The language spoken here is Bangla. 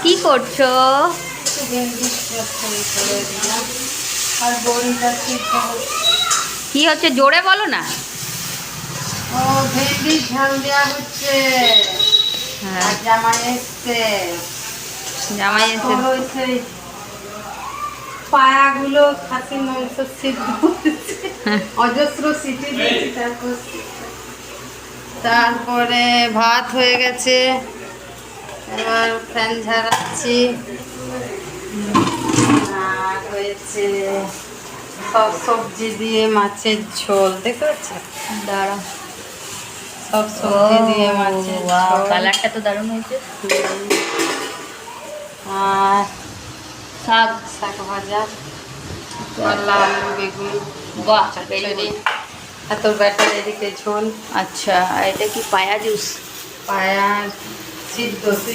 কি করছো? আর বড়িটা সিদ্ধ কি হচ্ছে জোরে বলো না। ও ভেন্ডি ঝাল দেওয়া হচ্ছে। হ্যাঁ, আর জামাই এসছে। জামাই এসে হয়েছে পায়াগুলো খাসির মাংস সিদ্ধ হয়েছে। অজস্র সিটি দিয়েছি তারপরে ভাত হয়ে গেছে। এবার ফ্যান ঝাড়াচ্ছি। আর হয়েছে সব সবজি দিয়ে মাছের ঝোল, দেখতে পাচ্ছ? দাঁড়া। সব সবজি দিয়ে মাছের ঝোল। কালারটা তো দারুণ হয়েছে। আর শাক। শাক ভাজা, করলা, আলু, বেগুন, বাহ, চচ্চড়ি। আর তোর ব্যাটার এদিকে ঝোল। আচ্ছা, আর এটা কি পায়া জুস? পায়া সিদ্ধ